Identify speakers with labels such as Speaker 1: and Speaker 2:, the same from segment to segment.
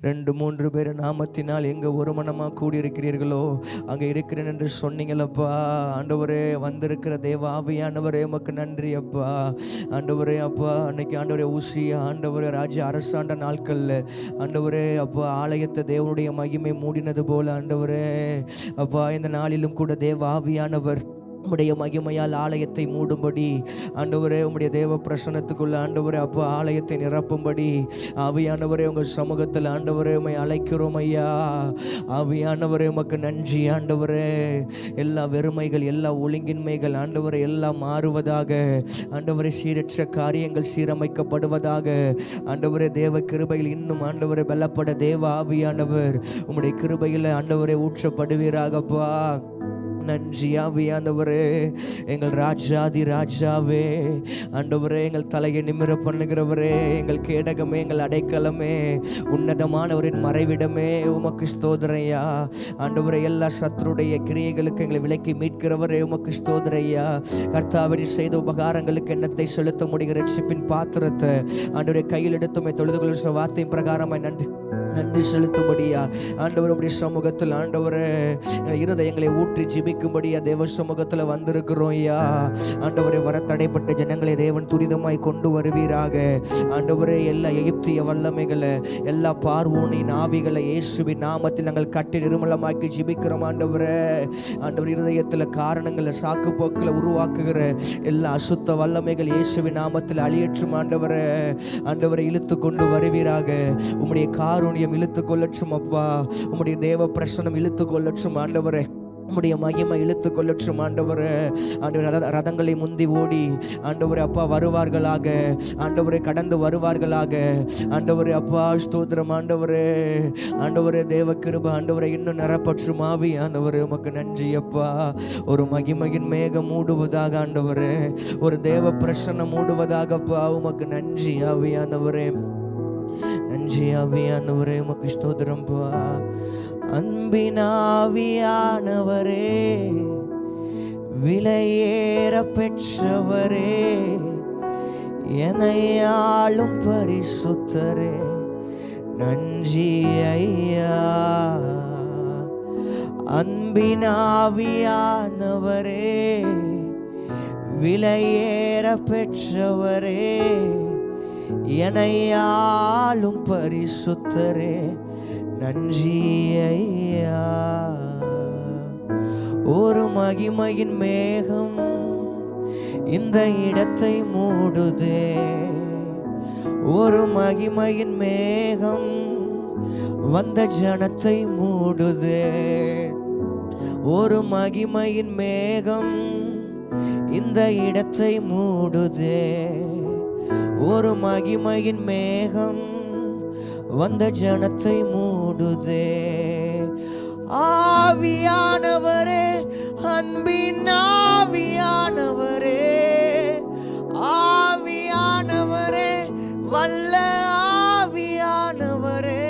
Speaker 1: 2-3 பேர் நாமத்தினால் எங்கே ஒரு மனமாக கூடியிருக்கிறீர்களோ அங்கே இருக்கிறேன் என்று சொன்னீங்களப்பா. ஆண்டவரே, வந்திருக்கிற தேவ ஆவியானவரே உமக்கு நன்றி அப்பா. ஆண்டவரே அப்பா, அன்னைக்கு ஆண்டவரே ஊசியா ஆண்டவரே ராஜ்ய அரசாண்ட நாட்களில் ஆண்டவரே அப்பா ஆலயத்தை தேவனுடைய மகிமை மூடினது போல ஆண்டவரே அப்பா இந்த நாளிலும் கூட தேவ ஆவியானவர் உம்முடைய மகிமையால் ஆலயத்தை மூடும்படி ஆண்டவரே உம்முடைய தேவ பிரசன்னத்துக்குள்ள ஆண்டவரே அப்பா ஆலயத்தை நிரப்பும்படி ஆவியானவரே உங்கள் சமூகத்தில் ஆண்டவரே உம்மை அழைக்கிறோம் ஐயா. ஆவியானவரே உமக்கு நன்றி ஆண்டவரே. எல்லா வெறுமைகள், எல்லா ஒழுங்கின்மைகள் ஆண்டவரே எல்லாம் மாறுவதாக ஆண்டவரே. சீரற்ற காரியங்கள் சீரமைக்கப்படுவதாக ஆண்டவரே. தேவ கிருபையில் இன்னும் ஆண்டவரே பலப்பட தேவ ஆவியானவர் உம்முடைய கிருபையில் ஆண்டவரே ஊற்றப்படுவீராகப்பா. நன்றி ஆவியானவரே. எங்கள் ராஜாதி ராஜாவே ஆண்டவரே, எங்கள் தலையை நிமிர பண்ணுகிறவரே, எங்கள் கேடகமே, எங்கள் அடைக்கலமே, உன்னதமானவரின் மறைவிடமே உமக்கு ஸ்தோத்திரையா ஆண்டவரே. எல்லா சத்துருடைய கிரியைகளுக்கு எங்களை விலக்கி மீட்கிறவரே உமக்கு ஸ்தோத்திரையா. கர்த்தாவே, செய்த உபகாரங்களுக்கு எண்ணத்தை செலுத்த முடிகிற ரட்சிப்பின் பாத்திரத்தை ஆண்டவரே கையில் எடுத்துமை தொழுது கொள்ளும் வார்த்தையின் பிரகாரமாய் நன்றி செலுத்தும்படியா ஆண்டவர் உம்முடைய சமூகத்தில் ஆண்டவரே இருதயங்களை ஊற்றி ஜெபிக்கும்படியா தேவ சமூகத்தில் வந்திருக்கிறோம் ஐயா. ஆண்டவரே, வர தடைப்பட்ட ஜனங்களை தேவன் துரிதமாய் கொண்டு வருவீராக ஆண்டவரே. எல்லா எகிப்திய வல்லமைகளை, எல்லா பார்வோனின் ஆவிகளை இயேசுவின் நாமத்தில் நாங்கள் கட்டி நிர்மலமாக்கி ஜெபிக்கிறோம் ஆண்டவரே. ஆண்டவர் இருதயத்தில் காரணங்களை சாக்கு போக்கில் உருவாக்குகிற எல்லா அசுத்த வல்லமைகள் இயேசுவின் நாமத்தில் அழியற்றும் ஆண்டவரே. ஆண்டவரை இழுத்து கொண்டு வருவீராக. உம்முடைய காருண்யம் இழுத்து கொள்ளற்றும் அப்பா. உம்முடைய தேவ பிரசன்னம் இழுத்து கொள்ளற்றும் ஆண்டவரே. உம்முடைய மகிமை இழுத்து கொள்ளற்றும் ஆண்டவரே. ஆண்டவரே, ரதங்களை முந்தி ஓடி ஆண்டவரே அப்பா வருவார்களாக. ஆண்டவரே, கடந்து வருவார்களாக. ஆண்டவரே அப்பா ஸ்தோத்திரம் ஆண்டவரே. ஆண்டவரே, தேவ கிருபை ஆண்டவரே இன்னும் நிரப்பற்றும் ஆவி ஆண்டவரே உமக்கு நன்றி அப்பா. ஒரு மகிமையின் மேகம் மூடுவதாக ஆண்டவரே, ஒரு தேவ பிரசன்னம் மூடுவதாகப்பா உமக்கு நன்றி ஆவியானவரே. நன்றி ஆவியானவரே உமக்கு ஸ்தோத்திரம்பா. அன்பினாவியானவரே, விலையேற பெற்றவரே, என்னையாளும் பரிசுத்தரே, நன்றி ஐயா. அன்பினாவியானவரே, விலையேற பெற்றவரே, என்னையாளும் பரிசுத்தரே, நன்றி ஐயா. ஒரு மகிமையின் மேகம் இந்த இடத்தை மூடுதே. ஒரு மகிமையின் மேகம் வந்த ஜனத்தை மூடுதே. ஒரு மகிமையின் மேகம் இந்த இடத்தை மூடுதே. ஒரு மகிமையின் மேகம் வந்த ஜனத்தை மூடுதே. ஆவியானவரே, அன்பின் ஆவியானவரே, ஆவியானவரே, வல்ல ஆவியானவரே,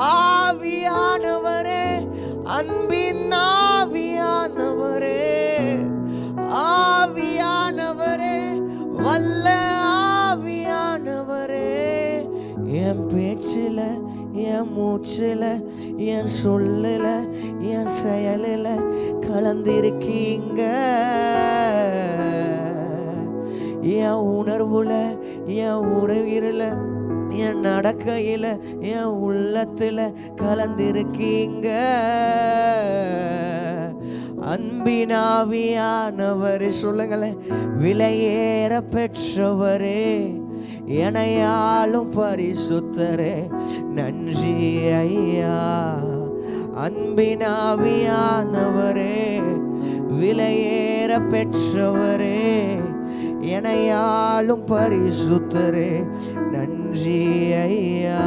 Speaker 1: ஆவியானவரே, அன்பின் ஆவியானவரே, ஆவியானவரே, வல்ல ஆவியானவரே. என் பேச்சில், என் மூச்சில், என் சொல்லில், என் செயலில் கலந்திருக்கீங்க. என் உணர்வுல, என் உறவில, என் நடக்கையில், என் உள்ளத்தில் கலந்திருக்கீங்க. அன்பினாவியானவரே, சொல்லுங்களேன். விலையேற பெற்றவரே, என்னையாளும் பரிசுத்தரே, நன்றி ஐயா. அன்பினாவியானவரே, விலையேற பெற்றவரே, என்னையாளும் பரிசுத்தரே, நன்றி ஐயா.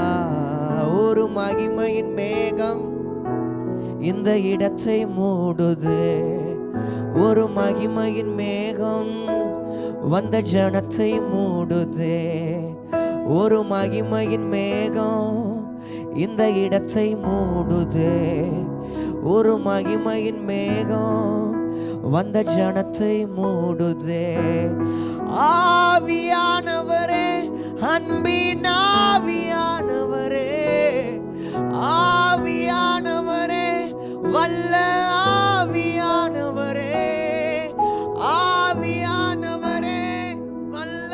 Speaker 1: ஒரு மகிமையின் மேகம் இந்த இடத்தை மூடுதே. ஒரு மகிமையின் மேகம் வந்த ஜனத்தை மூடுதே. ஒரு மகிமையின் மேகம் இந்த இடத்தை மூடுதே. ஒரு மகிமையின் மேகம் வந்த ஜனத்தை மூடுதே. ஆவியானவரே, அன்பின் ஆவியானவரே, ஆவியானவரே, வல்ல ஆவியானவரே, ஆவியானவரே, வல்ல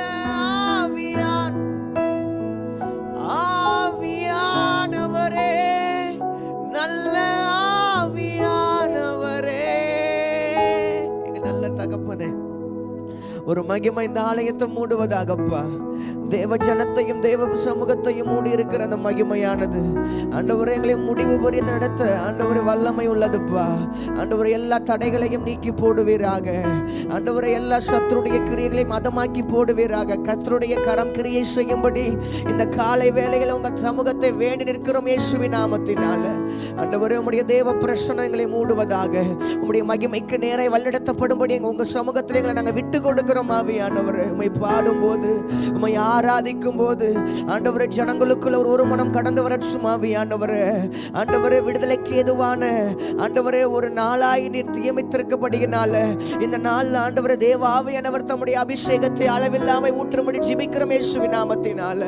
Speaker 1: ஆவியானவரே, நல்ல ஆவியானவரே. எங்க நல்ல தகப்பனே, ஒரு மகிமை இந்த ஆலயத்தை மூடுவதாகப்பா. தேவ ஜனத்தையும் தேவ சமூகத்தையும் மூடி இருக்கிற அந்த மகிமையானது ஆண்டவரே எங்களை முடிவு பெரிய நடத்த ஆண்டவரே வல்லமை உள்ளதுப்பா. ஆண்டவரே எல்லா தடைகளையும் நீக்கி போடுவீராக. ஆண்டவரே எல்லா சத்துருடைய கிரியைகளையும் மதமாக்கி போடுவீராக. கர்த்தருடைய கரம் கிரியை செய்யும்படி இந்த காலை வேளையில் உங்க சமூகத்தை வேண்டி நிற்கிறோம் இயேசுவின் நாமத்தினால. ஆண்டவரே உம்முடைய தேவ பிரசன்னங்களை மூடுவதாக. உம்முடைய மகிமைக்கு நேராக வழிநடத்தப்படும்படி உங்க சமூகத்தில் எங்களை நாங்கள் விட்டு கொடுக்கிறோம் ஆவியானவரே. உம்மை பாடும்போது, உம்மை ஆராதிக்கும் போது ஆண்டவரே ஜனங்களுக்குள்ள ஒரு மனம் கடந்து வரட்டும் ஆவியானவரே. ஆண்டவரே விடுதலைக்கு ஏதுவான ஆண்டவரே ஒரு நாளாய் நீர் நியமித்திருக்கபடியினால இந்த நாள் ஆண்டவரே தேவ ஆவியானவர் தம்முடைய அபிஷேகத்தை அளவில்லாமல் ஊற்றும்படி ஜெபிக்கிறோம் இயேசுவின் நாமத்தினால.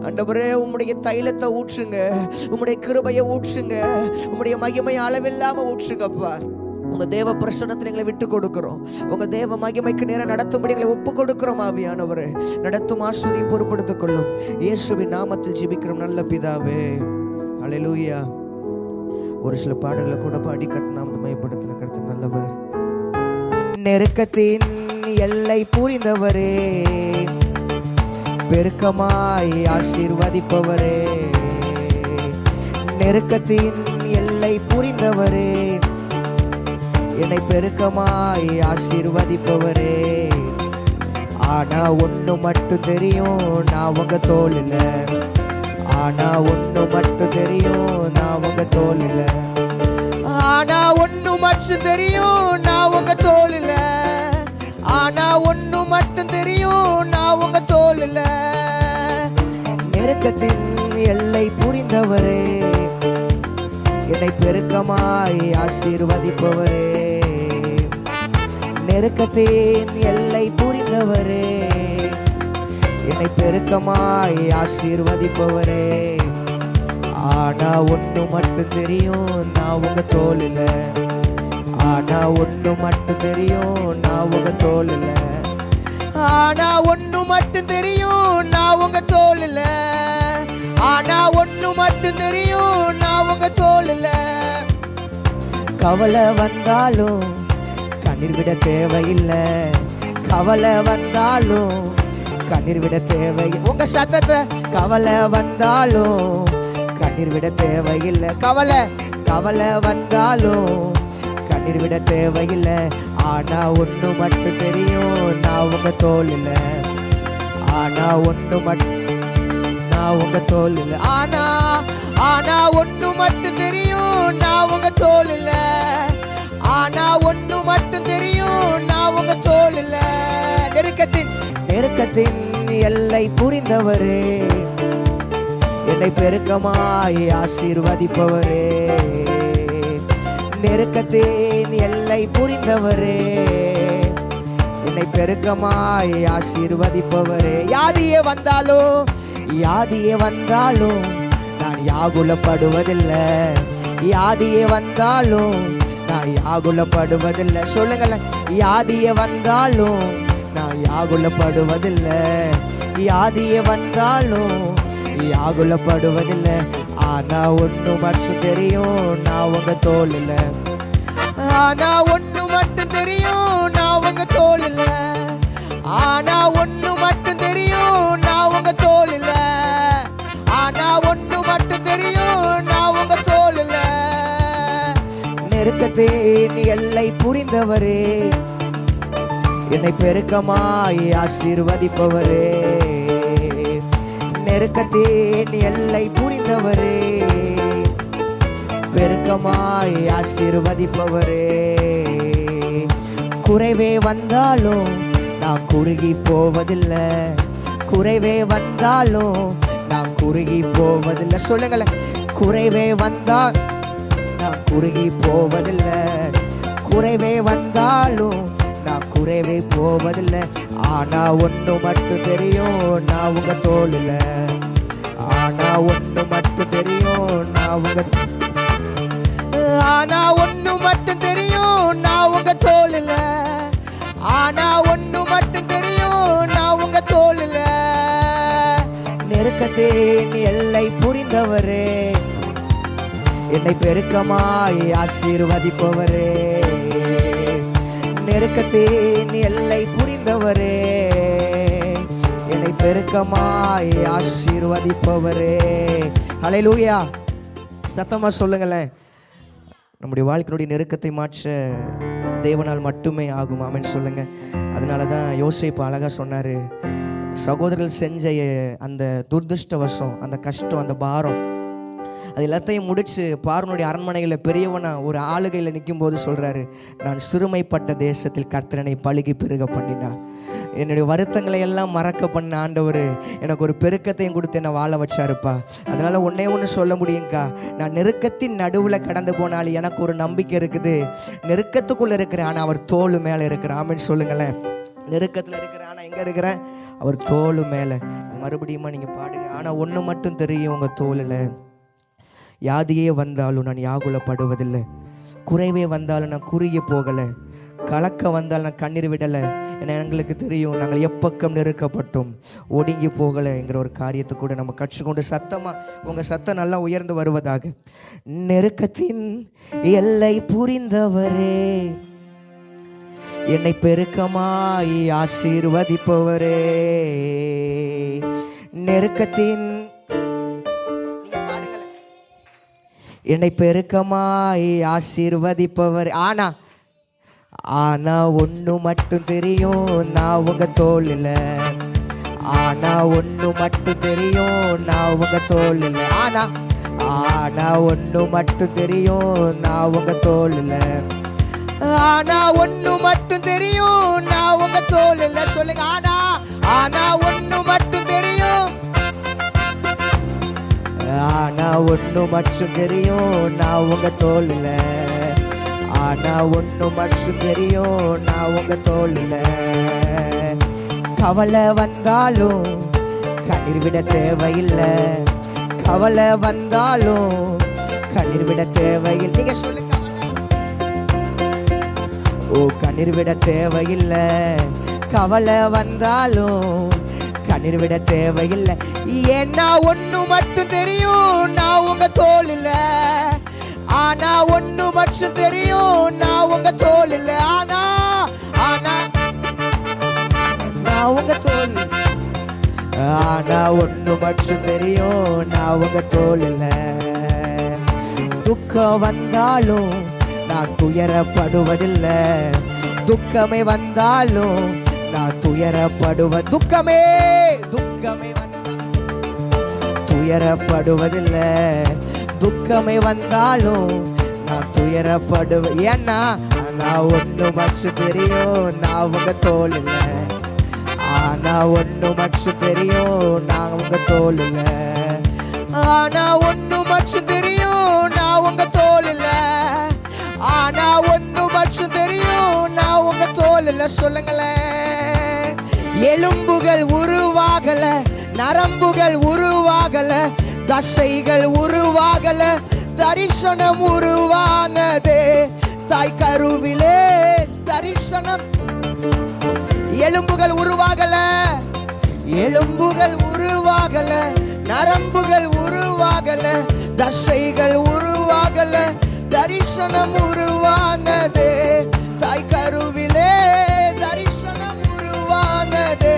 Speaker 1: ஆண்டவரே உம்முடைய தைலத்தை ஊற்றுங்க, உம்முடைய கிருபையை ஊற்றுங்க, உம்முடைய மகிமை அளவில்லாமல் ஊற்றுங்கப்பா. உங்க தேவ பிரசன்னத்தில் எங்களை விட்டு கொடுக்கிறோம். உங்க தேவ மகிமைக்கு நேரம் நடத்தும்படி எங்களை ஒப்பு கொடுக்கிறோம் ஆவியானவரே. நடத்தும் ஆஸ்வதியும் பொறுப்படுத்திக் கொள்ளும் இயேசுவின் நாமத்தில் ஜெபிக்கிறோம் நல்ல பிதாவே. அல்லேலூயா. ஒரு சில பாடல்களை கூட பாடி கர்த்தர் மையப்படுத்தின கர்த்தர் நல்லவர். நெருக்கத்தின் எல்லை புரிந்தவரே, பெருக்கமாய் ஆசீர்வதிப்பவரே. நெருக்கத்தின் எல்லை புரிந்தவரே, என்னை பெருக்கமாய் ஆசீர்வதிப்பவரே. ஆனா ஒண்ணு மட்டும் தெரியும், நான் உங்க தோளில. ஆனா ஒண்ணு மட்டும் தெரியும், நான் உங்க தோளில. ஆனா ஒண்ணு மட்டும் தெரியும், நான் உங்க தோளில. ஆனா ஒண்ணு மட்டும் தெரியும், நான் உங்க தோளில. நெருக்கத்தின் எல்லை புரிந்தவரே, என்னை பெருக்கமாய் ஆசீர்வதிப்பவரே. நெருக்கத்தின் எல்லை புரிந்தவரே, என்னை பெருக்கமாய் ஆசீர்வதிப்பவரே. ஆனா ஒண்ணு மட்டும் தெரியும், நான் உங்க தோளில. ஆனா ஒண்ணு மட்டும் தெரியும், நான் உங்க தோளில. ஆனா ஒண்ணு மட்டும் தெரியும், நான் உங்க தோளில. ஆனா ஒண்ணு மட்டும் தெரியும், நான் உங்க தோளில. கவலை வந்தாலும் கண்ணீர் விட தேவையில்லை. கவலை வந்தாலும் கண்ணீர் விட தேவையில்லை. உங்க சத்தத்தை கவலை வந்தாலும் கண்ணீர் விட தேவையில்லை. கவலை வந்தாலும் கண்ணீர் விட தேவையில்லை. ஆனா ஒண்ணு மட்டும் தெரியும், நான் உங்க தோளில. ஆனா ஒண்ணு மட்டும் நான் உங்க தோளில. ஆனா ஒண்ணு மட்டும் தெரியும், நான் உங்க தோளில. ஆனா ஒண்ணு மட்டும் தெரியும், நான் உங்க தோளில. நெருக்கத்தின் எல்லை புரிந்தவரே, என்னை பெருக்கமாய் ஆசீர்வதிப்பவரே. நெருக்கத்தின் எல்லை புரிந்தவரே, என்னை பெருக்கமாய் ஆசீர்வதிப்பவரே. யாதியே வந்தாலும் நான் யாகுலப்படுவதில்லை. யாதியே வந்தாலும் நான் யாகுலப்படுவதில்லை. சொல்லுங்களேன். யாதியே வந்தாலும் நான் யாகுலப்படுவதில்லை. யாதியே வந்தாலும் யாகுலப்படுவதில்லை. ஆனா ஒண்ணு மட்டும் தெரியும், நான் உங்க தோளில. ஆனா ஒண்ணு மட்டும் தெரியும், நான் உங்க தோளில. ஆனா ஒண்ணு மட்டும் தெரியும், நான் உங்க தோளில. ஆனா ஒண்ணு மட்டும் தெரியும், நான் உங்க தோளில. நெருக்கத்தின் எல்லை புரிந்தவரே, என்னை பெருக்கமாய் ஆசீர்வதிப்பவரே. நெருக்கத்தின் எல்லை புரிந்தவரே, பெருக்கமாய் ஆசீர்வதிப்பவரே. குறைவே வந்தாலும் நான் குறுகி போவதில்லை. குறைவே வந்தாலும் நான் குறுகி போவதில்லை. சொல்லுங்களேன். குறைவே வந்தால் நான் குறுகி போவதில்லை. குறைவே வந்தாலும் நான் குறைவே போவதில்லை. ஆனா ஒண்ணு மட்டும் தெரியும், நான் உங்க தோளில. ஆனா ஒண்ணு மட்டும் தெரியும் நான் உங்க ஆனா ஒண்ணு மட்டும் தெரியும் நான் உங்க தோல்ல. ஆனா ஒண்ணு மட்டும் தெரியும் நான் உங்க தோல்ல. நெருக்கத்தின் எல்லை புரிந்தவரே, என்னை பெருக்கமாய் ஆசீர்வதிப்பவரே. நெருக்கத்தின் எல்லை புரிந்தவரே, என்னை பெருக்கமாய் ஆசீர்வதிப்பவரே. ஹல்லேலூயா. சத்தமா சொல்லுங்களேன். நம்முடைய வாழ்க்கையினுடைய நெருக்கத்தை மாற்ற தேவனால் மட்டுமே ஆகும். ஆமென் சொல்லுங்க. அதனால தான் யோசேப்பு அழகா சொன்னாரு, சகோதரர்கள் செஞ்ச அந்த துர்திருஷ்டவசம், அந்த கஷ்டம், அந்த பாரம், அது எல்லாத்தையும் முடிச்சு பார்வனுடைய அரண்மனையில் பெரியவனா ஒரு ஆளுகையில் நிற்கும் போது சொல்றாரு, நான் சிறுமைப்பட்ட தேசத்தில் கர்த்தரனை பழுகி பெருக பண்ணினார். என்னுடைய வருத்தங்களை எல்லாம் மறக்க பண்ண ஆண்டவர் எனக்கு ஒரு பெருக்கத்தையும் கொடுத்து என்னை வாழ வச்சாருப்பா. அதனால ஒன்று சொல்ல முடியுங்க்கா, நான் நெருக்கத்தின் நடுவில் கடந்து போனால் எனக்கு ஒரு நம்பிக்கை இருக்குது. நெருக்கத்துக்குள்ளே இருக்கிறேன், ஆனால் அவர் தோல் மேலே இருக்கிறேன். ஆமென் சொல்லுங்களேன். நெருக்கத்தில் இருக்கிறேன், ஆனால் எங்கே இருக்கிறேன்? அவர் தோல் மேலே. மறுபடியுமா நீங்கள் பாடுங்க. ஆனால் ஒன்று மட்டும் தெரியும் உங்கள் தோலில், யாதியே வந்தாலும் நான் யாகுலப்படுவதில்லை, குறைவே வந்தாலும் நான் குறுகிய போகலை, கலக்க வந்தாலும் நான் கண்ணீர் விடலை. ஏன்னா எங்களுக்கு தெரியும் நாங்கள் எப்பக்கம் நெருக்கப்பட்டோம் ஒடுங்கி போகலைங்கிற ஒரு காரியத்தை கூட நம்ம கற்றுக்கொண்டு சத்தமாக உங்கள் சத்தம் நல்லா உயர்ந்து வருவதாக. நெருக்கத்தின் எல்லை புரிந்தவரே, என்னை பெருக்கமாய் ஆசீர்வதிப்பவரே. நெருக்கத்தின் என்னை பெருக்கமாய் ஆசீர்வதிப்பவர். ஆனா ஒண்ணு மட்டும் தெரியும் நான் உங்க தோல்ல. ஆனா ஒண்ணு மட்டும் தெரியும் நான் உங்க தோல்ல. ஆனா ஒண்ணு மட்டும் தெரியும் நான் உங்க தோல்ல. ஆனா ஒண்ணு மட்டும் தெரியும் நான் உங்க தோல்ல. சொல்லுங்க. ஆனா ஒண்ணு மட்டும் தெரியும். ஆனா ஒண்ணு மட்டும் தெரியும் நான் உங்க தோல்ல. ஆனா ஒண்ணு மட்டும் தெரியும் நான் உங்க தோல்ல. கவலை வந்தாலும் கண்ணீர் விட தேவையில்லை. கவலை வந்தாலும் கண்ணீர் விட தேவையில்லை. நீங்க சொல்லுங்க. ஓ கண்ணீர் விட தேவையில்லை. கவலை வந்தாலும் கண்ணீர் விட தேவையில்லை. ஏன்னா ஒண்ணு மட்டும் தெரியும் நான் உங்க தோல்ல. ஆனா ஒண்ணு மட்டும் தெரியும் நான் உங்க தோல்ல. ஆனா நான் உங்க தோல். ஆனா ஒண்ணு மட்டும் தெரியும் நான் உங்க தோல்ல. துக்கம் வந்தாலும் நான் துயரப்படுவதில்லை. துக்கமே வந்தாலும் நான் துயரப்படுவதில்லை. துயரப்படுவதில்லை. துக்கமே வந்தாலும் நான் துயரப்படுவேன். ஏன்னா நான் ஒண்ணு மட்டும் தெரியும் நான் உங்க தோல்ல. ஆனா ஒண்ணு மட்டும் தெரியும் நான் உங்க தோல்ல. ஆனா ஒண்ணு மட்டும் தெரியும் நான் உங்க தோல்ல. ஆனா ஒண்ணு மட்டும் தெரியும் நான் உங்க தோல்ல. சொல்லுங்களேன். எலும்புகள் உருவாகல, நரம்புகள் உருவாகல, தசைகள் உருவாகல, தரிசனம் உருவானதே தாய் கருவிலே. தரிசனம். எலும்புகள் உருவாகல, எலும்புகள் உருவாகல, நரம்புகள் உருவாகல, தசைகள் உருவாகல, தரிசனம் உருவானதே தாய் கருவிலே. தரிசனம் உருவானதே.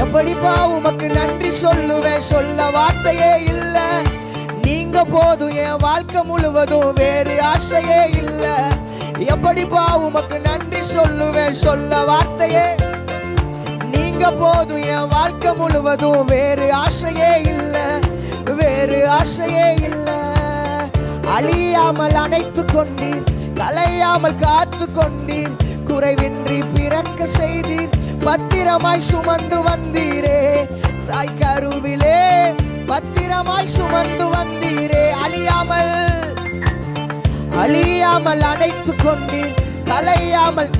Speaker 1: எப்படிப்பா உமக்கு நன்றி சொல்லுவேன், சொல்ல வார்த்தையே இல்ல. நீங்க போதும் என் வாழ்க்கை முழுவதும், வேறு ஆசையே இல்ல. எப்படிப்பா உமக்கு நன்றி சொல்லுவேன், சொல்ல வார்த்தையே. நீங்க போதும் என் வாழ்க்கை முழுவதும், வேறு ஆசையே இல்ல, வேறு ஆசையே இல்ல. அழியாமல் அணைத்து கொண்டீர், கலையாமல் காத்து கொண்டீர், குறைவின்றி பிறக்க செய்தீர், பத்திரமாய் சுமந்து வந்தீரே தாய் கருவிலே. பத்திரமாய் சுமந்து வந்தீரே. அழியாமல் அணைத்து கொண்டீர், கலையாமல்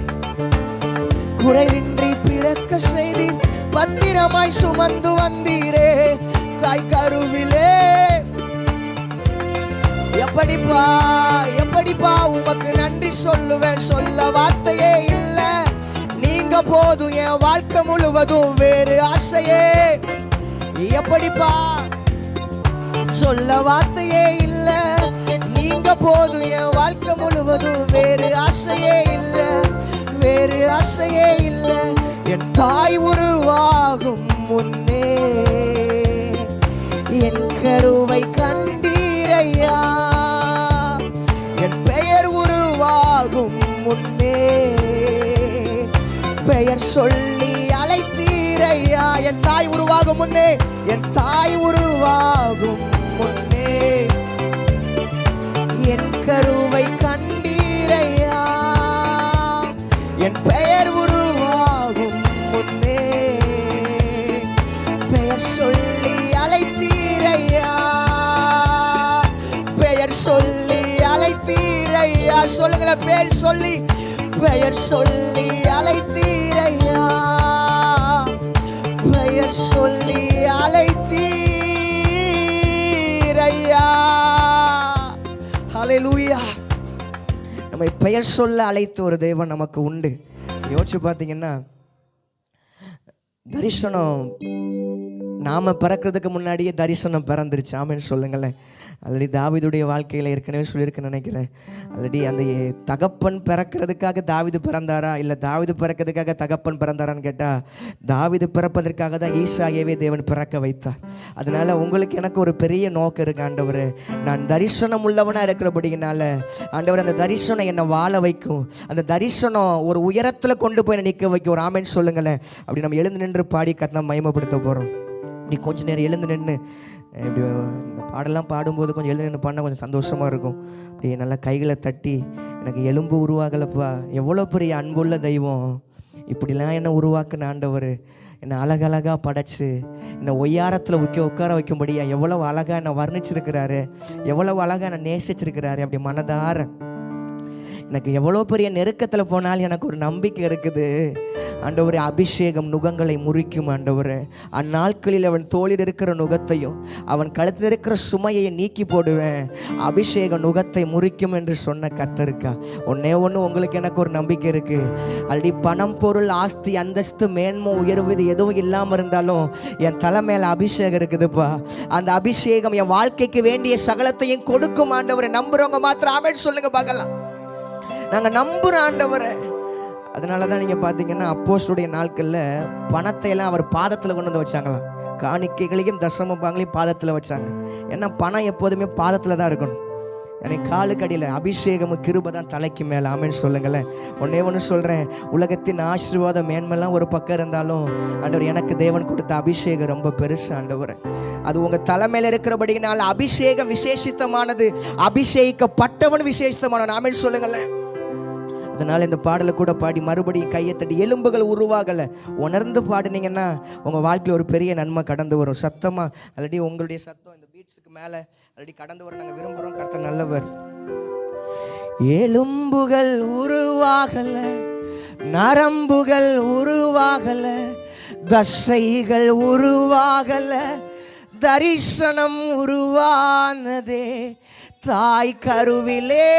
Speaker 1: குறைவின்றி பிறக்க செய்தீர், பத்திரமாய் சுமந்து வந்தீரே தாய் கருவிலே. எப்படிப்பா எப்படிப்பா உமக்கு நன்றி சொல்லுவேன், சொல்ல வார்த்தையே இல்ல. நீங்க போதும் என் வாழ்க்கை முழுவதும், வேறு ஆசையே. எப்படிப்பா சொல்ல வார்த்தையே இல்ல. நீங்க போதும் என் வாழ்க்கை முழுவதும், வேறு ஆசையே இல்ல, வேறு ஆசையே இல்ல. என் தாய் உருவாகும் முன்னே என் கருவை கண்டீரையா. என் பெயர் உருவாகும் முன்னே பெயர் சொல்லி அழைத்தீரையா. என் தாய் உருவாகும் முன்னே, என் தாய் உருவாகும் முன்னே என் கருவை கண்டீரையா. என் பெயர் உருவாகும் முன்னே பெயர் சொல்லி அழைத்தீரையா. பெயர் சொல்லி அழைத்தீரையா. சொல்லுங்களேன், பெயர் சொல்லி, பெயர் சொல்லி அழைத்தீரையா. பெயர் சொல்லி அழைத்தீரையா. ஹல்லேலூயா. நம்மை பெயர் சொல்ல அழைத்த ஒரு தேவன் நமக்கு உண்டு. யோசிச்சு பார்த்தீங்கன்னா, தரிசனம் நாம பிறக்கிறதுக்கு முன்னாடியே தரிசனம் பிறந்துருச்சு. ஆமென் சொல்லுங்களேன். ஆல்ரெடி தாவீதுடைய வாழ்க்கையில் ஏற்கனவே சொல்லியிருக்கேன்னு நினைக்கிறேன். ஆல்ரெடி அந்த தகப்பன் பிறக்கிறதுக்காக தாவீது பிறந்தாரா, இல்லை தாவீது பிறக்கிறதுக்காக தகப்பன் பிறந்தாரான்னு கேட்டால், தாவீது பிறப்பதற்காக தான் ஈசாயவே தேவன் பிறக்க வைத்தார். அதனால உங்களுக்கு எனக்கு ஒரு பெரிய நோக்கம் இருக்கு. ஆண்டவர், நான் தரிசனம் உள்ளவனாக இருக்கிறபடினால ஆண்டவர் அந்த தரிசனம் என்னை வாழ வைக்கும். அந்த தரிசனம் ஒரு உயரத்தில் கொண்டு போய் நிற்க வைக்கும். ஒரு ஆமென் சொல்லுங்களேன். அப்படி நம்ம எழுந்து நின்று பாடி கர்த்தரை மகிமைப்படுத்த போகிறோம். இப்படி கொஞ்சம் நேரம் எழுந்து நின்று இப்படி இந்த பாடெல்லாம் பாடும்போது கொஞ்சம் எழுந்து நின்று பாடினா கொஞ்சம் சந்தோஷமாக இருக்கும். அப்படி நல்லா கைகளை தட்டி, எனக்கு எலும்பு உருவாகலப்பா, எவ்வளோ பெரிய அன்புள்ள தெய்வம், இப்படிலாம் என்னை உருவாக்குன ஆண்டவர், என்னை அழகழகாக படைச்சு என்னை ஒய்யாரத்தில் உட்கார வைக்கும்படியா எவ்வளவு அழகாக என்னை வர்ணிச்சிருக்கிறாரு, எவ்வளவு அழகாக என்னை நேசிச்சிருக்கிறாரு. அப்படி மனதார எனக்கு எவ்வளோ பெரிய நெருக்கத்தில் போனாலும் எனக்கு ஒரு நம்பிக்கை இருக்குது. ஆண்டவரே, அபிஷேகம் நுகங்களை முறிக்கும். ஆண்டவரே, அந்நாட்களில் அவன் தோளில் இருக்கிற நுகத்தையும் அவன் கழுத்தில் இருக்கிற சுமையை நீக்கி போடுவேன், அபிஷேக நுகத்தை முறிக்கும் என்று சொன்ன கர்த்தருக்கா ஒன்னே ஒன்று உங்களுக்கு எனக்கு ஒரு நம்பிக்கை இருக்குது. ஆல்ரெடி பணம், பொருள், ஆஸ்தி, அந்தஸ்து, மேன்மை, உயர்வு இது எதுவும் இல்லாமல் இருந்தாலும் என் தலை மேலே அபிஷேகம் இருக்குதுப்பா. அந்த அபிஷேகம் என் வாழ்க்கைக்கு வேண்டிய சகலத்தையும் கொடுக்கும். ஆண்டவரை நம்புறவங்க மாத்திரம் ஆமென் சொல்லுங்க பார்க்கலாம். நாங்கள் நம்புகிற ஆண்டவரை. அதனால தான் நீங்கள் பார்த்தீங்கன்னா அப்போஸ்தலருடைய நாட்களில் பணத்தை எல்லாம் அவர் பாதத்தில் கொண்டு வந்து வச்சாங்களாம். காணிக்கைகளையும் தசம பாகங்களையும் பாதத்தில் வச்சாங்க. ஏன்னா பணம் எப்போதுமே பாதத்தில் தான் இருக்கணும். எனக்கு காலுக்கடியில் அபிஷேகமும் கிருபை தான் தலைக்கு மேலே. ஆமென் சொல்லுங்களேன். ஒன்னே ஒன்று சொல்கிறேன், உலகத்தின் ஆசீர்வாதம் மேன்மெல்லாம் ஒரு பக்கம் இருந்தாலும் ஆண்டவர் எனக்கு தேவன் கொடுத்த அபிஷேகம் ரொம்ப பெருசு. ஆண்டவர், அது உங்கள் தலைமையில் இருக்கிறபடினால அபிஷேகம் விசேஷித்தமானது, அபிஷேகிக்கப்பட்டவன் விசேஷித்தமானவன். ஆமென் சொல்லுங்களேன். அதனால் இந்த பாடலை கூட பாடி மறுபடியும் கையை தட்டி, எலும்புகள் உருவாகலை உணர்ந்து பாடினீங்கன்னா உங்கள் வாழ்க்கையில் ஒரு பெரிய நன்மை கடந்து வரும். சத்தமாக ஆல்ரெடி உங்களுடைய சத்தம் இந்த பீட்ஸுக்கு மேலே ஆல்ரெடி கடந்து வர நாங்கள் விரும்புகிறோம். கர்த்தர் நல்லவர். எலும்புகள் உருவாகலை, நரம்புகள் உருவாகலை, தசைகள் உருவாகலை, தரிசனம் உருவானதே தாய் கருவிலே.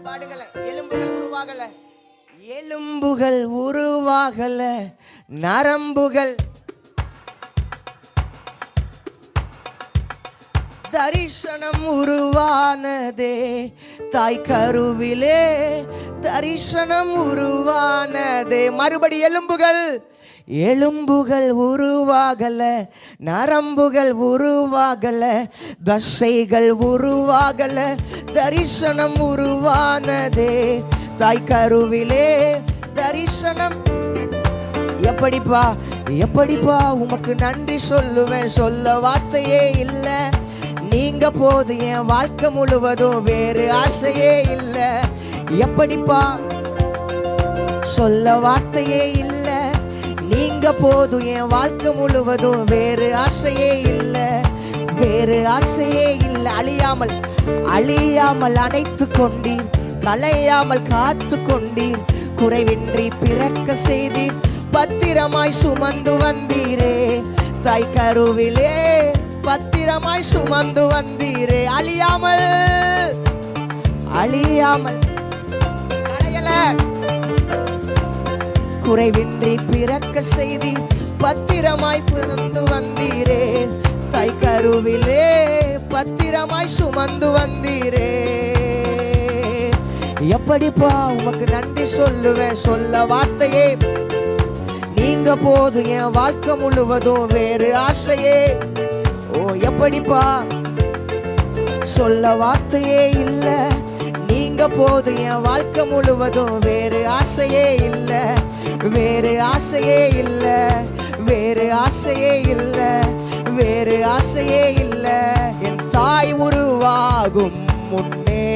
Speaker 1: பாடுங்கள, எலும்புகள் உருவாகல, எலும்புகள் உருவாகல, நரம்புகள், தரிசனம் உருவானதே தாய் கருவிலே, தரிசனம் உருவானதே. மறுபடி எலும்புகள், எலும்புகள் உருவாகல, நரம்புகள் உருவாகல, தசைகள் உருவாகல, தரிசனம் உருவானதே தாய் கருவிலே, தரிசனம். எப்படிப்பா எப்படிப்பா உமக்கு நன்றி சொல்லுவேன், சொல்ல வார்த்தையே இல்லை. நீங்க போது என் வாழ்க்கை முழுவதும், வேறு ஆசையே இல்லை. எப்படிப்பா சொல்ல வார்த்தையே இல்லை. நீங்க போதும் என் வாழ்க்கை முழுவதும், வேறு ஆசையே இல்லை, வேறு ஆசையே இல்லை. அழியாமல் அழியாமல் அணைத்து கொண்டீர், களையாமல் காத்து கொண்டீர், குறைவின்றி பிறக்க செய்தீர், பத்திரமாய் சுமந்து வந்தீரே தாய் கருவிலே பத்திரமாய் சுமந்து வந்தீரே. அழியாமல் களையல குறைவின்றி பிறக்க செய்தி பத்திரமாய் பிறந்து வந்தீரே. தாய் கருவிலே பத்திரமாய் சுமந்து வந்தீரே. எப்படிப்பா உமக்கு நன்றி சொல்லுவேன், சொல்ல வார்த்தையே நீங்க போது என் வாழ்க்கை முழுவதும் வேறு ஆசையே. ஓ எப்படிப்பா சொல்ல வார்த்தையே இல்ல, நீங்க போது என் வாழ்க்கை முழுவதும் வேறு ஆசையே இல்ல, வேறு ஆசையே இல்ல, வேறு ஆசையே இல்ல, வேறு ஆசையே இல்ல. என் தாய் உருவாகும் முன்னே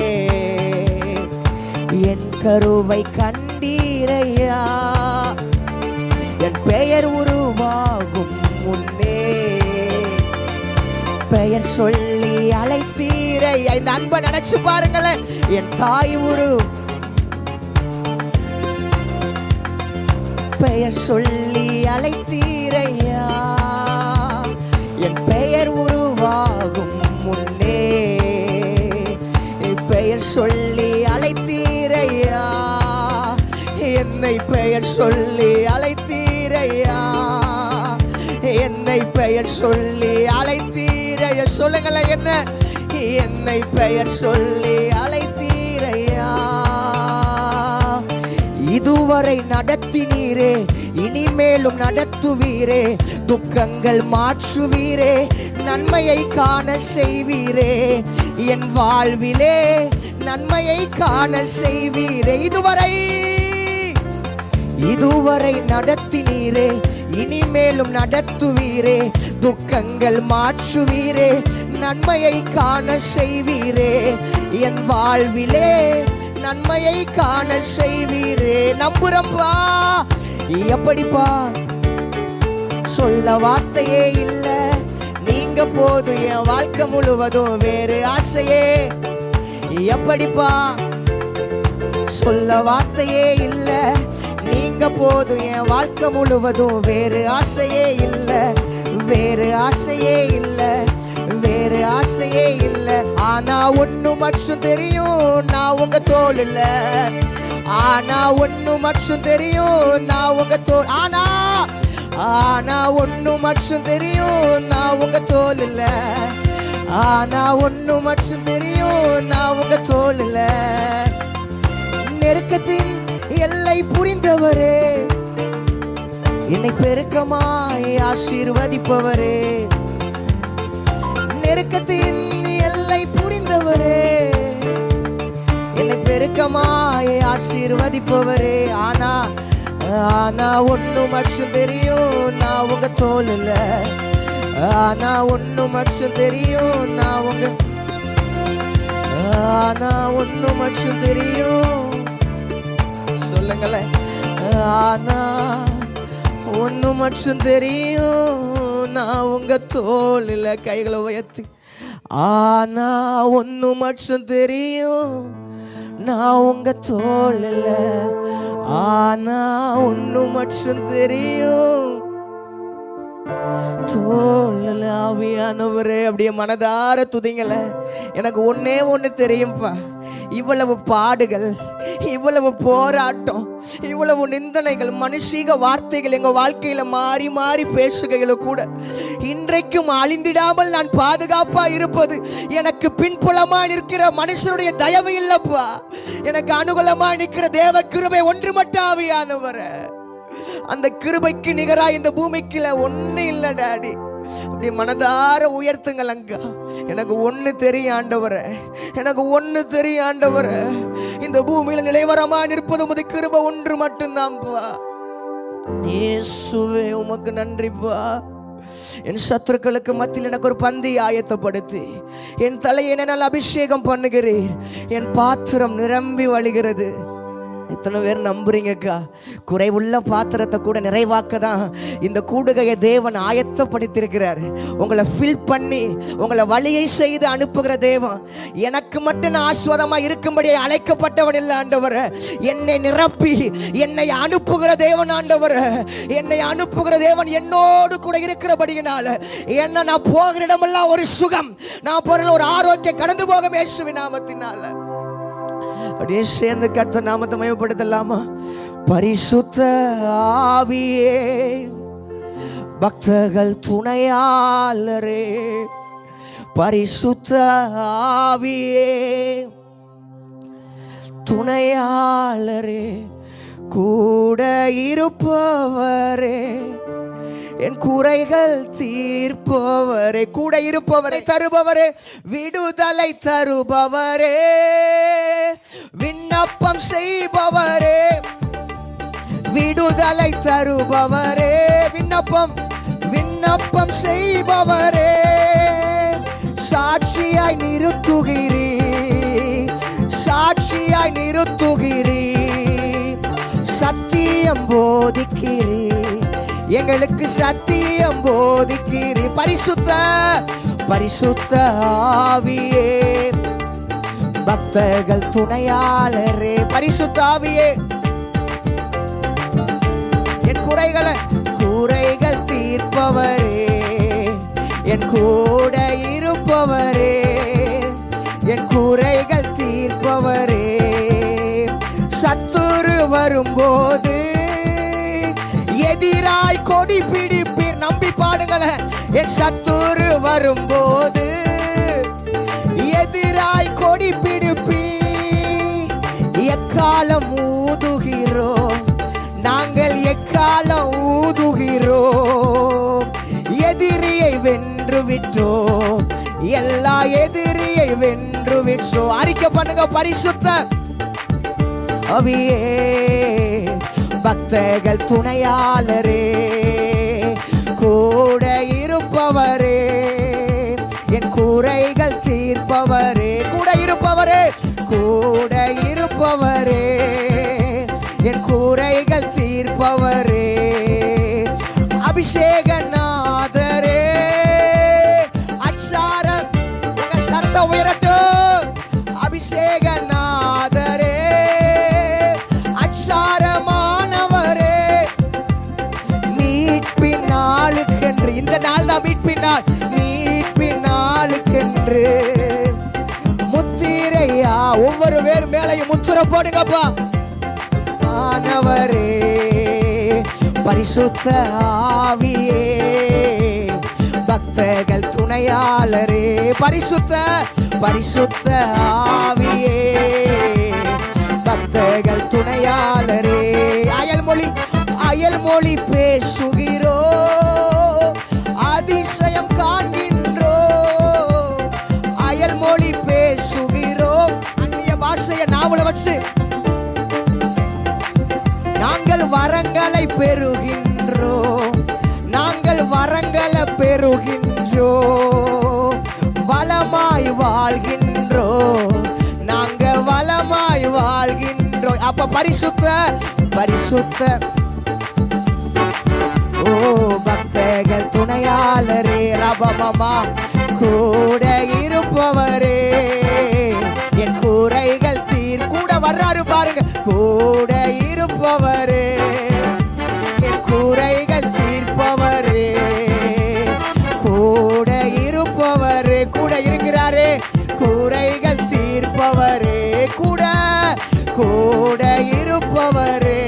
Speaker 1: என் கருவை கண்டீரையா, என் பெயர் உருவாகும் முன்னே பெயர் சொல்லி அழைத்தீரையா. இந்த அன்பை நினைச்சு பாருங்களேன். என் தாய் பெயர் சொல்லி அழைத்தீரையா, என் பெயர் உருவாகும் முன்னே பெயர் சொல்லி அழைத்தீரையா, என்னை பெயர் சொல்லி அழைத்தீரையா, என்னை பெயர் சொல்லி அழைத்தீரையா. சொல்லுங்களேன், என்னை பெயர் சொல்லி அழைத்தீரையா. இதுவரை நடத்தினீரே, இனிமேலும் நடத்துவீரே. துக்கங்கள் மாற்றுவீரே, நன்மையை காண செய்வீரே. என் வாழ்விலே நன்மையை காண செய்வீரே. இதுவரை நடத்தினீரே, இனிமேலும் நடத்துவீரே. துக்கங்கள் மாற்றுவீரே, நன்மையை காண செய்வீரே. என் வாழ்விலே நன்மையை காண செய்வீரே. நம்புறப்பா. எப்படிப்பா சொல்ல வார்த்தையே இல்ல, நீங்க போது என் வாழ்க்கை முழுவதும் வேறு ஆசையே. எப்படிப்பா சொல்ல வார்த்தையே இல்ல, நீங்க போது என் வாழ்க்கை முழுவதும் வேறு ஆசையே இல்ல, வேறு ஆசையே இல்ல, வேறு ஆசையே இல்ல. ஆனா ஒண்ணு மட்டும் தெரியும், நான் உங்க தோல் இல்ல. ஆனா ஒண்ணு மட்டும் தெரியும், நான் உங்க தோல். ஆனா ஒண்ணு மட்டும் தெரியும், நான் உங்க தோல் இல்ல. ஆனா ஒண்ணு மட்டும் தெரியும், நான் உங்க தோல் இல்ல. நெருக்கத்தின் எல்லை புரிந்தவரே, என்னை பெருக்கமாய் ஆசீர்வதிப்பவரே. நெருக்கத்தின் எல்லை புரிந்தவரே, என்னை பெருக்கமாய் ஆசீர்வதிப்பவரே. ஆனா ஒண்ணு மட்டும் தெரியும், நான் உங்க தோல் இல்ல. ஆனா ஒண்ணு மட்டும் தெரியும், நான் உங்க. ஆனா ஒண்ணு மட்டும் தெரியும். சொல்லுங்களேன். ஆனா ஒண்ணு மட்டும் தெரியும், நான் உங்க தோல் இல்ல. கைகளை உயர்த்தி. ஆனா ஒண்ணு மட்டும் தெரியும், நான் உங்க தோல் இல்ல. ஆனா ஒண்ணு மட்டும் தெரியும், தோல் ஆவியானவரே. அப்படியே மனதார துதிங்கள. எனக்கு ஒண்ணு தெரியும்பா, இவ்வளவு பாடுகள், இவ்வளவு போராட்டம், இவ்வளவு நிந்தனைகள், மனுஷீக வார்த்தைகள் எங்க வாழ்க்கையில மாறி மாறி பேசுகையில கூட இன்றைக்கும் அழிந்திடாமல் நான் பாதுகாப்பா இருப்பது எனக்கு பின்புலமா நிற்கிற மனுஷனுடைய தயவு இல்லப்பா, எனக்கு அனுகூலமா நிற்கிற தேவ கிருபை ஒன்று மட்டும் ஆவியானவர. அந்த கிருபைக்கு நிகரா இந்த பூமிக்குல ஒண்ணு இல்ல டாடி. அப்படி மனதார உயர்த்துங்கள் அங்க. எனக்கு ஒண்ணு தெரியும் ஆண்டவரே, எனக்கு ஒண்ணு தெரியும் ஆண்டவரே. இந்த பூமியில நிலைவரமா நிற்பது உமது கிருபை ஒன்று மட்டும்தான்ப்பா. இயேசுவே உமக்கு நன்றிப்பா. என் சத்துருக்களுக்கு மத்தியில் எனக்கு ஒரு பந்தி ஆயத்தப்படுத்தி என் தலையை என்னால் அபிஷேகம் பண்ணுகிறீர். என் பாத்திரம் நிரம்பி வழிகிறது. எத்தனை பேர் நம்புறீங்கக்கா? குறைவுள்ள பாத்திரத்தை கூட நிறைவாக்க தான் இந்த கூடுகையை தேவன் ஆயத்தப்படுத்தியிருக்கிறார். உங்களை ஃபில் பண்ணி உங்களை வழியை செய்து அனுப்புகிற தேவன். எனக்கு மட்டும் நான் ஆஸ்வாதமாக இருக்கும்படி அழைக்கப்பட்டவன் இல்லை ஆண்டவர். என்னை நிரப்பி என்னை அனுப்புகிற தேவன் ஆண்டவர். என்னை அனுப்புகிற தேவன் என்னோடு கூட இருக்கிறபடியினால என்ன நான் போகிற இடமெல்லாம் ஒரு சுகம், நான் போகிற ஒரு ஆரோக்கியம் கடந்து போக இயேசுவின் நாமத்தினால. அப்படியே சேர்ந்து கர்த்தர் நாமத்தை மகிமைப்படுத்தலாமா? பரிசுத்த ஆவியே, பக்தர்கள் துணையாளரே, பரிசுத்த ஆவியே துணையாளரே, கூட இருப்பவரே, என் குறைகள் தீர்ப்பவரே, கூட இருப்பவரை தருபவரே, விடுதலை தருபவரே, விண்ணப்பம் செய்பவரே, விடுதலை தருபவரே, விண்ணப்பம் செய்பவரே, சாட்சியாய் நிறுத்துகிறீ, சாட்சியாய் நிறுத்துகிறீ, சத்தியம் போதிக்கிறீ, எங்களுக்கு சத்தியம் போதிக்கிறீ. பரிசுத்த ஆவியே, பக்தர்கள் துணையாளரே, பரிசுத்த ஆவியே, என் குறைகள் தீர்ப்பவரே, என் கூட இருப்பவரே, என் குறைகள் தீர்ப்பவரே, சத்துரு வரும்போது எதிராய் கொடி பிடிப்பீர். நம்பி பாடுங்களேன். என் சத்துரு வரும்போது எதிராய் கொடி பிடிப்பீர். எக்காலம் ஊதுகிறோம், நாங்கள் எக்காலம் ஊதுகிறோம், எதிரியை வென்று விட்டோம், எல்லா எதிரியை வென்று விட்டோம். அறிக்கை பண்ணுங்க. பரிசுத்த ஆவியே, பக்தர்கள் துணையாளரே, கூட இருப்பவரே, என் குறைகள் தீர்ப்பவரே, கூட இருப்பவரே, கூட இருப்பவரே, என் குறைகள் தீர்ப்பவரே, அபிஷேகநாதரே, அச்சாரம் சரத்த உயரட்டும், அபிஷேகநாதரே, இந்த நாள் தான் மீட்பின் நாள், மீட்பின் நாளுக்கென்று முத்திரையா ஒவ்வொரு பேர் மேலையும் முத்திர போடுங்கப்பா. ஆனவரே, பரிசுத்த ஆவியே, பக்தர்கள் துணையாளரே, பரிசுத்த ஆவியே, பக்தர்கள் துணையாளரே, அயல் மொழி பேசுகிறோ, அதிசயம் காண்கின்றோ, அயல் மொழி பேசுகிறோம், அந்நிய பாஷையை நாவல வச்சு நாங்கள் வரங்களை பெறுகின்றோம், நாங்கள் வரங்களை பெறுகின்றோம், வளமாய் வாழ்கின்றோம், நாங்கள் வளமாய் வாழ்கின்றோம். அப்ப பரிசுத்த ஓ பக்தர்கள் துணையாளரே, ரபமமா கூட இருப்பவரே, என் குறைகள் கூட வர்றாரு பாருங்க, கூட இருப்பவரே, என் குறைகள் தீர்ப்பவரே, கூட இருப்பவரே, கூட இருக்கிறாரே, குறைகள் தீர்ப்பவரே, கூட இருப்பவரே,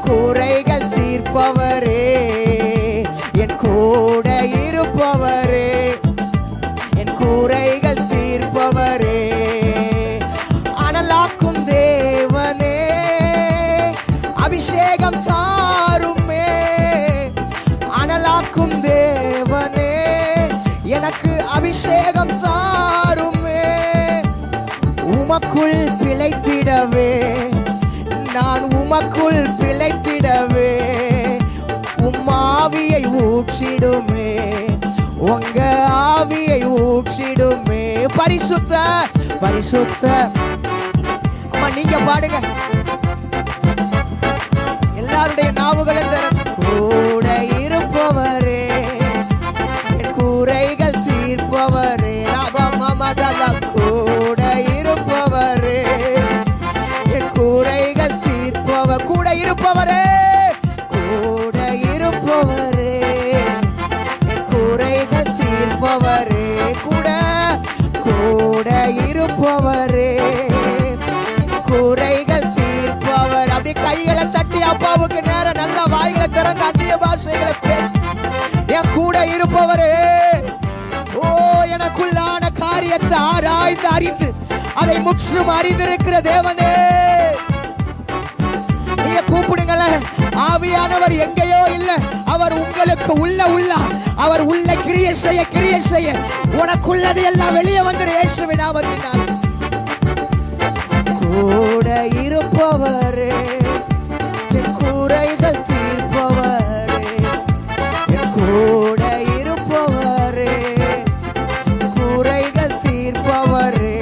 Speaker 1: குறைகள் தீர்ப்பவரே, என் கூட இருப்பவரே, என் குறைகள் தீர்ப்பவரே, அனலாக்கும் தேவனே, அபிஷேகம் தாருமே, அனலாக்கும் தேவனே, எனக்கு அபிஷேகம் தாருமே, உமக்குள் பிழைத்திடவே, நான் உமக்குள் பிழைத்திடவே, ஆவியை ஊற்றிடுமே, உங்க ஆவியை ஊற்றிடுமே. பரிசுத்த நீங்க பாடுங்க எல்லாருடைய நாவுகளும் கூட இருப்பவரே, கூரைகள் தீர்ப்பவரே, கூட இருப்பவரே, கூரைகள் தீர்ப்பவர், கூட இருப்பவரே, கூட இருப்பவரே, கூரைகள் தீர்ப்பவரே, கூட கூட இருப்பவரே, கூரைகள் தீர்ப்பவர். அப்படி கைகளை தட்டி அப்பாவுக்கு நேரம் நல்ல வாய்களை திறந்து அந்நிய பாஷைகளை பேச, என் கூட இருப்பவரே, ஓ எனக்குள்ளான காரியத்தை ஆராய்ந்து அறிந்து அதை முற்றும் அறிந்திருக்கிற தேவனே, நீங்க கூப்பிடுங்கள. ஆவியானவர் எங்கேயோ இல்ல, அவர் உங்களுக்கு உள்ள அவர் உள்ள கிரியை செய்ய உனக்குள்ளது எல்லாம் வெளியே வந்து இயேசுவின் நாமத்தினால். கூட இருப்பவரே, என் கூரைகள் தீர்ப்பவரே, என் கூட இருப்பவரே, கூரைகள் தீர்ப்பவரே,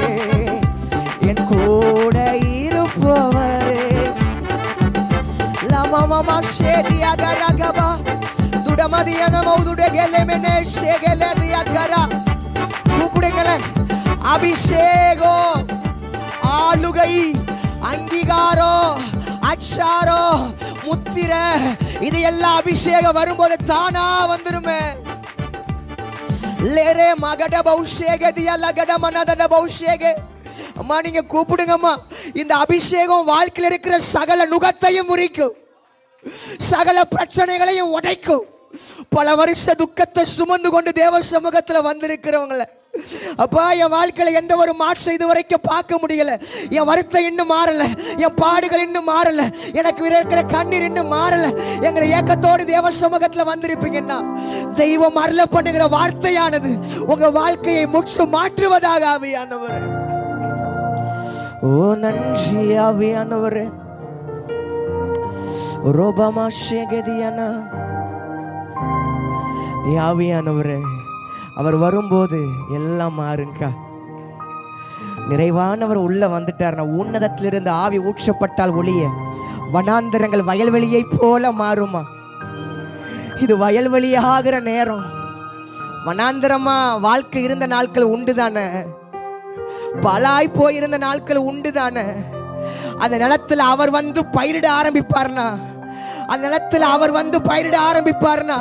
Speaker 1: என் கூட இருப்பவரே. லமமமா ஷேதியகரகபா துடமதியன மௌதுடகெலெமெனே ஷேகெலதியகரா. கூப்பிடுங்களே. அபிஷேகம், ஆளுகை, அங்கீகாரம், அச்சாரோ, முத்திர, இது எல்லாம் அபிஷேகம் வரும்போது தானா வந்துருமே. லேரே மகட பௌஷேக தியல கட மனதன பௌஷேக. அம்மா நீங்க கூப்பிடுங்கம்மா. இந்த அபிஷேகம் வாழ்க்கையில் இருக்கிற சகல நுகத்தையும் முறிக்கும், சகல பிரச்சனைகளையும் உடைக்கும். பல வருஷ துக்கத்தை சுமந்து கொண்டு தேவ சமூகத்தில் வந்திருக்கிறவங்கள, அப்பா என் வாழ்க்கையில எந்த ஒரு மாற்றம் இது வரைக்கும் பார்க்க முடியல, என் வருத்தம் இன்னும் மாறல, என் பாடுகள் இன்னும் மாறல, எனக்கு இருக்கிற கண்ணீர் இன்னும் மாறல, எங்களை ஏக்கத்தோடு தேவ சமூகத்தில் வந்திருப்பீங்கன்னா தெய்வம் அருள பண்ணுகிற வார்த்தையானது உங்க வாழ்க்கையை முற்று மாற்றுவதாக. ஆவியானவர், ஓ நன்றி ஆவியானவர். ரோபமா ஷேகதியானா, ஆவியானவர் அவர் வரும்போது எல்லாம் மாறுங்க. நிறைவானவர் உள்ள வந்துட்டார். உன்னதத்திலிருந்து ஆவி ஊற்றப்பட்டால் ஒளிய வனாந்தரங்கள் வயல்வெளியை போல மாறுமா. இது வயல்வெளியாகிற நேரம். வனாந்தரமா வாழ்க்கை இருந்த நாட்கள் உண்டு தானே, பலாய் போயிருந்த நாட்கள் உண்டு தானே. அந்த நிலத்துல அவர் வந்து பயிரிட ஆரம்பிப்பார்னா, அந்த நிலத்துல அவர் வந்து பயிரிட ஆரம்பிப்பார்னா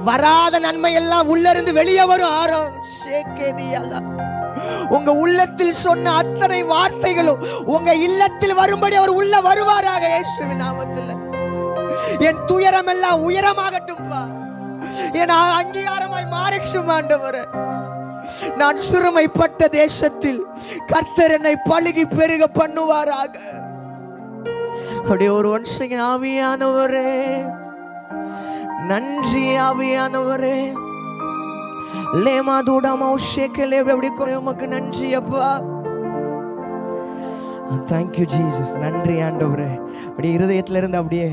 Speaker 1: வராத நன்மை எல்லாம் உள்ள இருந்து வெளியே வரும். உங்க உள்ளத்தில் சொன்ன அத்தனை வார்த்தைகளும் உங்க இல்லத்தில் வரும்படி அவர் உள்ள வருவாராக இயேசுவின் நாமத்தில். என் துயரம் எல்லாம் உயரமாகட்டும்பா, என் அங்கீகாரமாய் மாறட்டும் ஆண்டவரே. நான் சிறுமைப்பட்ட தேசத்தில் கர்த்தர் என்னை பழுகி பெருக பண்ணுவாராக. அப்படியே ஒரு வருஷம் ஆவியானவரே, நன்றி ஆவியானவரே. உமக்கு நன்றி அப்பா. Thank you Jesus. நன்றி ஆண்டவரே. அப்படியே இருதயத்துல இருந்து அப்படியே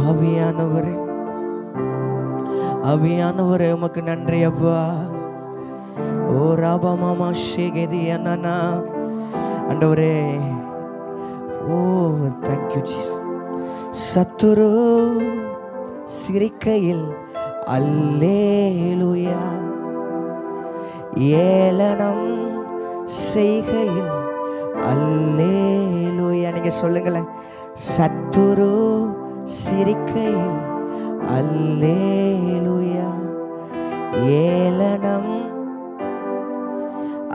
Speaker 1: ஆவியானவரே, ஆவியானவரே உமக்கு நன்றி அப்பா. ஓ ராபா மாமா ஷேகதியானா ஆண்டவரே. ஓ தேங்க்யூ ஜீசஸ். சத்துரு சிரிக்கையில் அல்லேலூயா, ஏளனம் செய்கையில் அல்லேலூயா. நீங்க சொல்லுங்களேன். சத்துரு சிரிக்கையில் அல்லேலூயா, ஏளனம்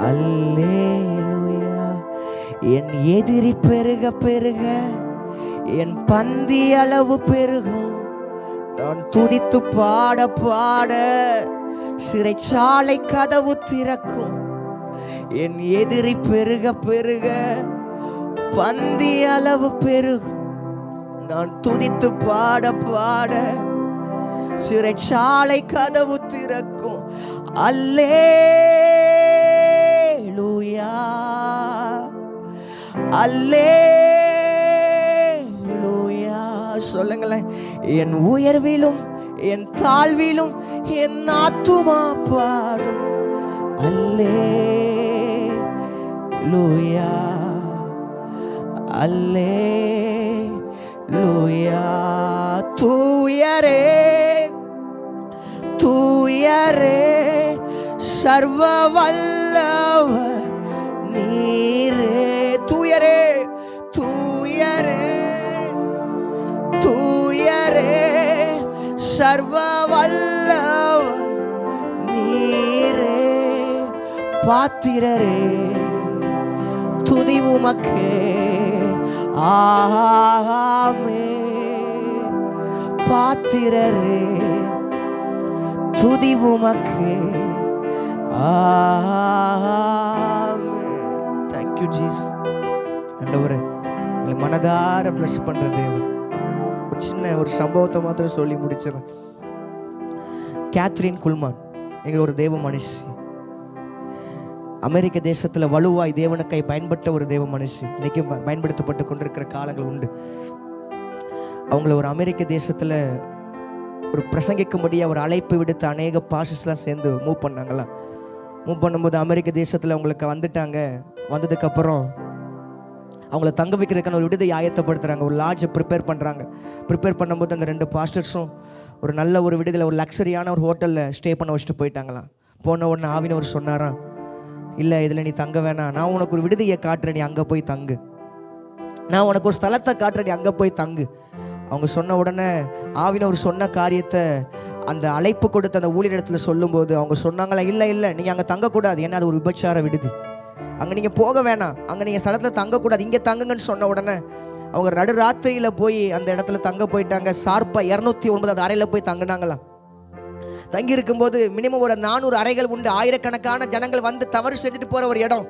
Speaker 1: அல்லேலூயா. என் எதிரி பெருக பெருக என் பந்தி அளவு பெருகும். நான் துதித்து பாட பாட சிறைச்சாலை கதவு திறக்கும். என் எதிரி பெருக பெருக பந்தி அளவு பெருகும். நான் துதித்து பாட பாட சிறைச்சாலை கதவு திறக்கும். அல்லேலூயா, அல்லேலூயா. சொல்லுங்களேன். என் உயர்விலும் என் தாழ்விலும் என் ஆத்துமா பாடும் அல்லேலூயா, அல்லேலூயா. தூயரே தூயரே சர்வ வல்லவர் நீரே. தூயரே தூயரே தூயரே சர்வ வல்லவர் நீரே. பாத்திரரே துதி உமக்கே. ஆமே. பாத்திரரே துதி உமக்கே. ஆமே. Thank you Jesus. ஆண்டவரே உங்களை மனதார பிளஸ் பண்ற தேவன். ஒரு சின்ன ஒரு சம்பவத்தை மாத்திரம் சொல்லி முடிச்சிடறேன். கேத்ரின் குல்மான் எங்கள் ஒரு தேவ மனுஷி. அமெரிக்க தேசத்தில் வலுவாய் தேவனுக்கை பயன்பட்ட ஒரு தேவ மனுஷி. இன்னைக்கு பயன்படுத்தப்பட்டு கொண்டிருக்கிற காலங்கள் உண்டு. அவங்கள ஒரு அமெரிக்க தேசத்தில் ஒரு பிரசங்கிக்கும்படி அவர் அழைப்பு விடுத்து அநேக பாஸ்டர்ஸ்லாம் சேர்ந்து மூவ் பண்ணாங்களாம். மூவ் பண்ணும்போது அமெரிக்க தேசத்தில் அவங்களுக்கு வந்துட்டாங்க. வந்ததுக்கப்புறம் அவங்கள தங்க வைக்கிறதுக்கான ஒரு விடுதியை ஆயத்தப்படுத்துகிறாங்க. ஒரு லாட்ஜை ப்ரிப்பேர் பண்ணுறாங்க. ப்ரிப்பேர் பண்ணும்போது அந்த 2 பாஸ்டர்ஸும் ஒரு நல்ல ஒரு விடுதியில் ஒரு லக்ஸரியான ஒரு ஹோட்டலில் ஸ்டே பண்ண வச்சுட்டு போயிட்டாங்களாம். போன உடனே ஆவினவர் சொன்னாராம், இல்லை இதில் நீ தங்க வேணாம், நான் உனக்கு ஒரு விடுதியை காட்டுறேன், நீ அங்கே போய் தங்கு. நான் உனக்கு ஒரு ஸ்தலத்தை காட்டுறேன், நீ அங்கே போய் தங்கு. அவங்க சொன்ன உடனே ஆவினவர் சொன்ன காரியத்தை அந்த அழைப்பு கொடுத்த அந்த ஊழியரிடத்துல சொல்லும்போது அவங்க சொன்னாங்களா, இல்லை இல்லை நீங்கள் அங்கே தங்கக்கூடாது, ஏன்னா அது ஒரு விபச்சார விடுதி, அங்கே நீங்கள் போக வேணாம், அங்கே நீங்கள் ஸ்தலத்தில் தங்கக்கூடாது, இங்கே தங்குங்கன்னு சொன்ன உடனே அவங்க நடுராத்திரியில் போய் அந்த இடத்துல தங்க போயிட்டாங்க. ஷார்ப்பாக 209 அறையில் போய் தங்கினாங்களாம். தங்கி இருக்கும்போது மினிமம் ஒரு 400 அறைகள் உண்டு. ஆயிரக்கணக்கான ஜனங்கள் வந்து தவறு செஞ்சுட்டு போகிற ஒரு இடம்.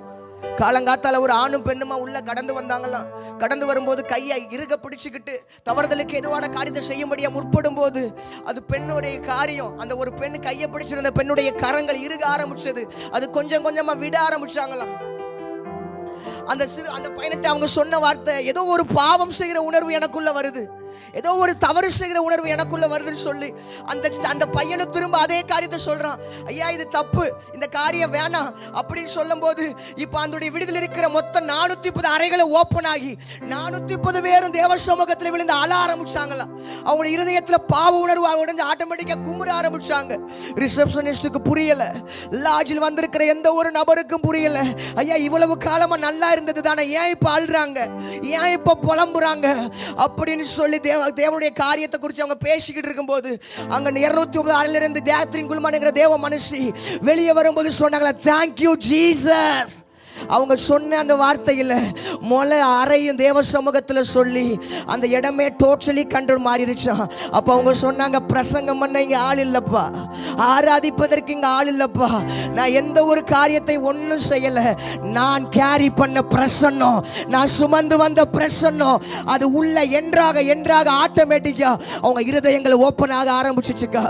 Speaker 1: காலங்காத்தால ஒரு ஆணும் பெண்ணுமா உள்ள கடந்து வந்தாங்களாம். கடந்து வரும்போது கையை இறுக பிடிச்சுக்கிட்டு தவறுதலுக்கு எதுவான காரியத்தை செய்யும்படியா முற்படும் போது அது பெண்ணுடைய காரியம். அந்த ஒரு பெண்ணு கையை பிடிச்சிருந்த பெண்ணுடைய கரங்கள் இறுக ஆரம்பிச்சது. அது கொஞ்சம் கொஞ்சமா விட ஆரம்பிச்சாங்களாம். அந்த பையன்கிட்ட அவங்க சொன்ன வார்த்தை, ஏதோ ஒரு பாவம் செய்கிற உணர்வு எனக்குள்ள வருது, ஏதோ ஒரு தவறு செய்கிற உணர்வு எனக்குள்ள வருதுன்னு சொல்லி அந்த பையனை திரும்ப அதே காரியத்தை சொல்றான். ஐயா இது தப்பு, இந்த காரியம் வேணாம் அப்படின்னு சொல்லும் போது இப்ப அந்த விடுதலை இருக்கிற மொத்தம் 430 அறைகளை ஓப்பன் ஆகி 430 பேரும் தேவ சமூகத்தில் விழுந்து அழ ஆரம்பிச்சாங்களாம். அவங்க இருதயத்துல பாவ உணர்வு உடஞ்சு ஆட்டோமேட்டிக்கா கும்பிட ஆரம்பிச்சாங்க. ரிசப்ஷனிஸ்டுக்கு புரியல, லாட்ஜில் வந்திருக்கிற எந்த ஒரு நபருக்கும் புரியல. ஐயா இவ்வளவு காலமா நல்லா இருந்தது தானே, ஏன் இப்ப அழுறாங்க, ஏன் இப்ப புலம்புறாங்க அப்படின்னு சொல்லி தேவனுடைய காரியத்தை குறித்து அவங்க பேசிக்கிட்டு இருக்கும்போது அங்க 209 அறையிலிருந்து கேத்ரின் குல்மான் என்கிற தேவ மனுஷி வெளியே வரும்போது சொன்னாங்களா, தேங்க்யூ ஜீசஸ். அவங்க சொன்ன அந்த வார்த்தையில் மொளை அறையும் தேவ சமூகத்தில் சொல்லி அந்த இடமே டோட்டலி கண்ட்ரோல் மாறிடுச்சான். அப்போ அவங்க சொன்னாங்க, பிரசங்கம் பண்ண இங்கே ஆள் இல்லைப்பா, ஆராதிப்பதற்கு இங்கே ஆள் இல்லைப்பா, நான் எந்த ஒரு காரியத்தை ஒன்றும் செய்யலை, நான் கேரி பண்ண பிரசன்னம், நான் சுமந்து வந்த பிரசன்னம் அது உள்ள என்றாக ஆட்டோமேட்டிக்காக அவங்க இருதயங்களை ஓப்பன் ஆக ஆரம்பிச்சிச்சுக்கா.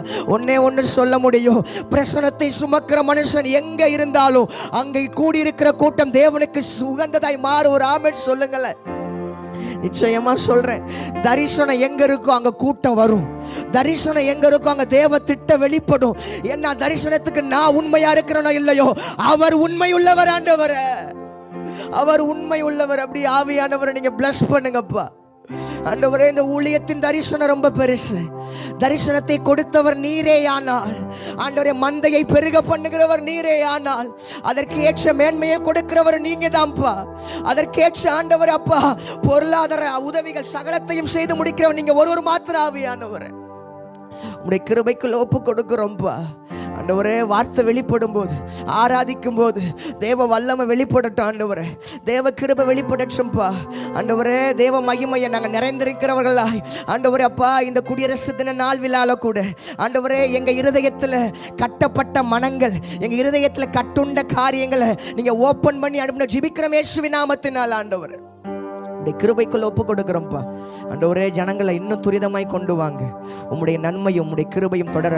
Speaker 1: ஒன்று சொல்ல முடியும், பிரசனத்தை சுமக்கிற மனுஷன் எங்கே இருந்தாலும் அங்கே கூடியிருக்கிற கூட்டம் தேவனுக்கு சுகந்ததாய் மாறு. ஒரு ஆமென் சொல்லுங்களேன். நிச்சயமா சொல்றேன், தரிசனம் எங்க இருக்கோ அங்க கூட்டம் வரும். தரிசனம் எங்க இருக்கோ அங்க தேவ திட்டம் வெளிப்படும். என்ன தரிசனத்துக்கு நான் உண்மையா இருக்கிறனோ இல்லையோ, அவர் உண்மை உள்ளவர். ஆண்டவர் அவர் உண்மை உள்ளவர். அப்படி ஆவியானவரை நீங்க பிளஸ் பண்ணுங்கப்பா. ஆண்டவரே இந்த ஊழியத்தின் தரிசனம் ரொம்ப பெருசு. தரிசனத்தை கொடுத்தவர் நீரே ஆனால், ஆண்டவரே மந்தையை பெருக பண்ணுகிறவர் நீரே ஆனால், அதற்கு ஏற்ற மேன்மையை கொடுக்கிறவர் நீங்க தான்ப்பா. அதற்கேற்ற ஆண்டவர் அப்பா பொருளாதார உதவிகள் சகலத்தையும் செய்து முடிக்கிறவர் நீங்க ஒரு மாத்திர ஆவியானவர். உடைய கிருபைக்குள் ஒப்பு கொடுக்கிறோம்ப்பா. ஆண்டவரே வார்த்தை வெளிப்படும் போது, ஆராதிக்கும் போது தேவ வல்லமை வெளிப்படட்டும். ஆண்டவரே தேவ கிருபை வெளிப்படட்டும்பா. ஆண்டவரே தேவ மகிமையை நாங்கள் நிறைந்திருக்கிறவர்களாய் ஆண்டவரே அப்பா இந்த குடியரசு தின நாள் விழால கூட ஆண்டவரே எங்க இருதயத்தில் கட்டப்பட்ட மனங்கள், எங்க இருதயத்தில் கட்டுண்ட காரியங்களை நீங்க ஓப்பன் பண்ணி அனுப்பின ஜெபிக்கிறோம் இயேசுவின் நாமத்தினால். ஆண்டவரே கிருபைக்குள்ள ஒப்பு கொடுக்கிறோம்ப்பா. ஆண்டவரே ஜனங்களை இன்னும் துரிதமாய் கொண்டு வாங்க. உம்முடைய நன்மையும் உம்முடைய கிருபையும் தொடர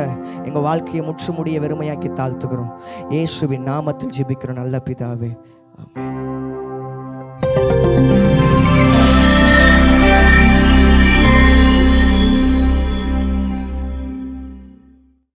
Speaker 1: எங்க வாழ்க்கையை முற்று முடிய வெறுமையாக்கி தாழ்த்துக்கிறோம். இயேசுவின் நாமத்தில் ஜெபிக்கிறோம் நல்ல பிதாவே. ஆமென்.